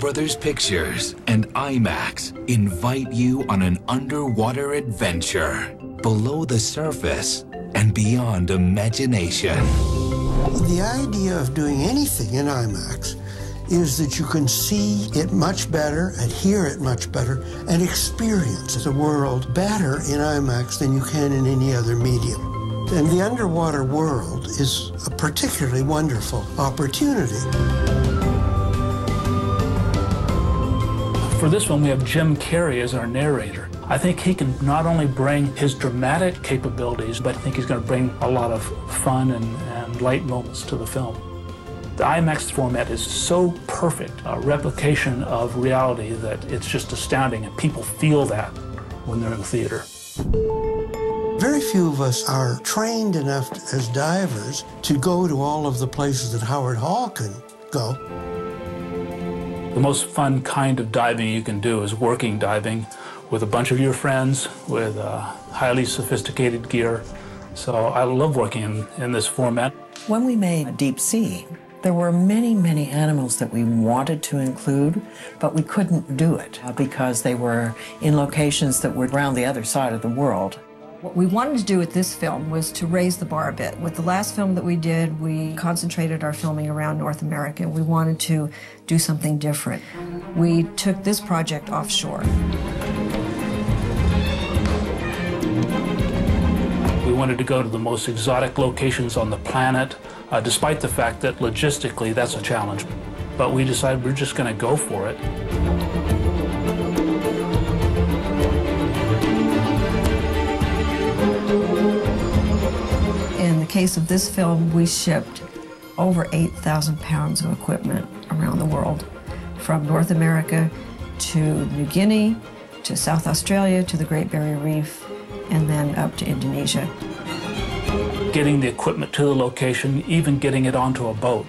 Brothers Pictures and IMAX invite you on an underwater adventure below the surface and beyond imagination. The idea of doing anything in IMAX is that you can see it much better and hear it much better and experience the world better in IMAX than you can in any other medium. And the underwater world is a particularly wonderful opportunity. For this one, we have Jim Carrey as our narrator. I think he can not only bring his dramatic capabilities, but I think he's going to bring a lot of fun and light moments to the film. The IMAX format is so perfect, a replication of reality, that it's just astounding, and people feel that when they're in the theater. Very few of us are trained enough as divers to go to all of the places that Howard Hall can go. The most fun kind of diving you can do is working diving with a bunch of your friends with highly sophisticated gear. So I love working in this format. When we made Deep Sea, there were many, many animals that we wanted to include, but we couldn't do it because they were in locations that were around the other side of the world. What we wanted to do with this film was to raise the bar a bit. With the last film that we did, we concentrated our filming around North America. We wanted to do something different. We took this project offshore. We wanted to go to the most exotic locations on the planet, despite the fact that logistically that's a challenge. But we decided we're just going to go for it. In the case of this film, we shipped over 8,000 pounds of equipment around the world, from North America to New Guinea, to South Australia, to the Great Barrier Reef, and then up to Indonesia. Getting the equipment to the location, even getting it onto a boat.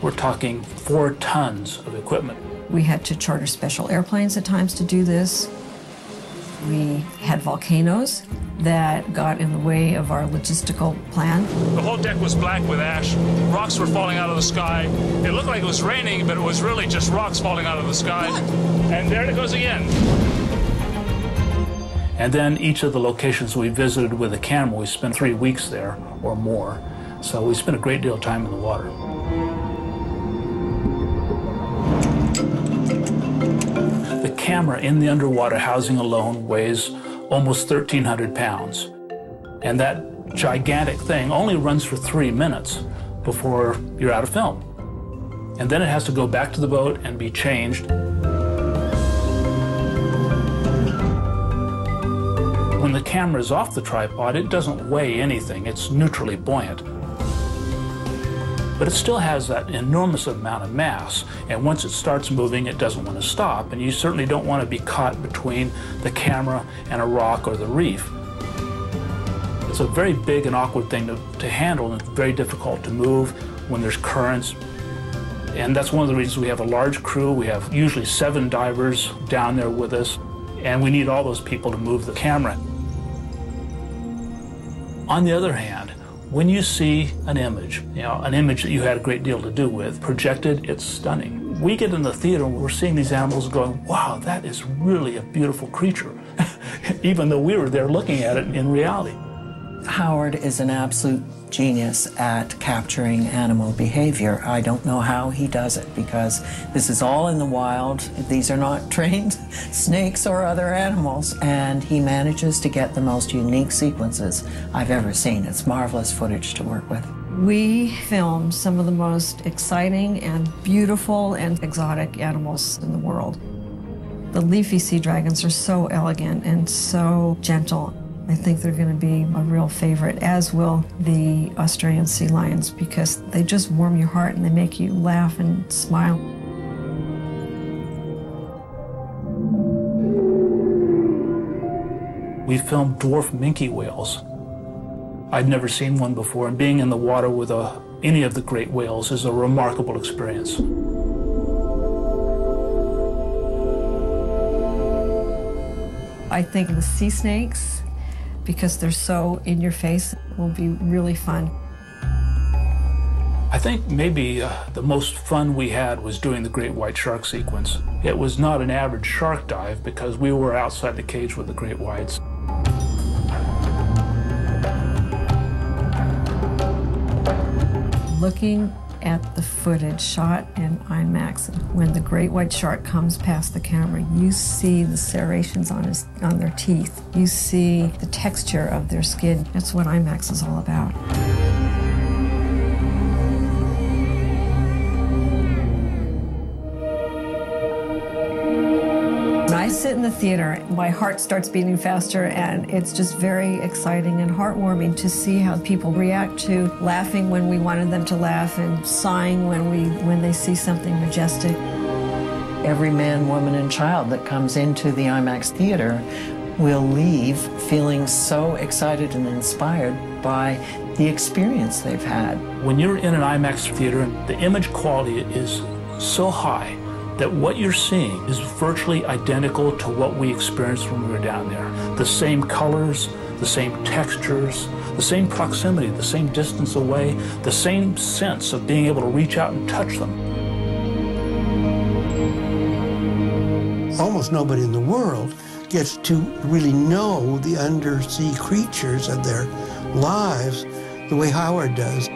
We're talking 4 tons of equipment. We had to charter special airplanes at times to do this. We had volcanoes that got in the way of our logistical plan. The whole deck was black with ash. Rocks were falling out of the sky. It looked like it was raining, but it was really just rocks falling out of the sky. And there it goes again. And then each of the locations we visited with a camera, we spent 3 weeks there or more. So we spent a great deal of time in the water. The camera in the underwater housing alone weighs almost 1,300 pounds. And that gigantic thing only runs for 3 minutes before you're out of film. And then it has to go back to the boat and be changed. When the camera is off the tripod, it doesn't weigh anything. It's neutrally buoyant. But it still has that enormous amount of mass, and once it starts moving, it doesn't want to stop, and you certainly don't want to be caught between the camera and a rock or the reef. It's a very big and awkward thing to handle, and it's very difficult to move when there's currents. And that's one of the reasons we have a large crew. We have usually 7 divers down there with us, and we need all those people to move the camera. On the other hand, when you see an image, an image that you had a great deal to do with, projected, it's stunning. We get in the theater and we're seeing these animals going, wow, that is really a beautiful creature, even though we were there looking at it in reality. Howard is an absolute genius at capturing animal behavior. I don't know how he does it, because this is all in the wild. These are not trained snakes or other animals, and he manages to get the most unique sequences I've ever seen. It's marvelous footage to work with. We filmed some of the most exciting and beautiful and exotic animals in the world. The leafy sea dragons are so elegant and so gentle. I think they're going to be a real favorite, as will the Australian sea lions, because they just warm your heart and they make you laugh and smile. We filmed dwarf minke whales. I'd never seen one before, and being in the water with any of the great whales is a remarkable experience. I think the sea snakes, because they're so in your face, will be really fun. I think maybe the most fun we had was doing the great white shark sequence. It was not an average shark dive because we were outside the cage with the great whites. Looking at the footage shot in IMAX, when the great white shark comes past the camera, you see the serrations on their teeth. You see the texture of their skin. That's what IMAX is all about. When I sit in the theater, my heart starts beating faster, and it's just very exciting and heartwarming to see how people react to laughing when we wanted them to laugh and sighing when they see something majestic. Every man, woman, and child that comes into the IMAX theater will leave feeling so excited and inspired by the experience they've had. When you're in an IMAX theater, the image quality is so high that what you're seeing is virtually identical to what we experienced when we were down there. The same colors, the same textures, the same proximity, the same distance away, the same sense of being able to reach out and touch them. Almost nobody in the world gets to really know the undersea creatures and their lives the way Howard does.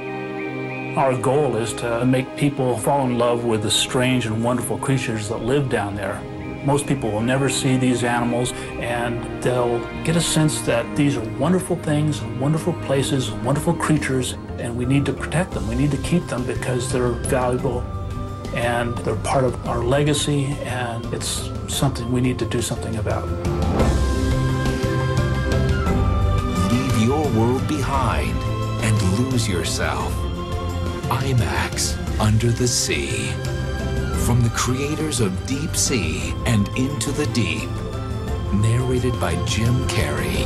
Our goal is to make people fall in love with the strange and wonderful creatures that live down there. Most people will never see these animals, and they'll get a sense that these are wonderful things, wonderful places, wonderful creatures, and we need to protect them. We need to keep them because they're valuable, and they're part of our legacy, and it's something we need to do something about. Leave your world behind and lose yourself. IMAX, Under the Sea. From the creators of Deep Sea and Into the Deep. Narrated by Jim Carrey.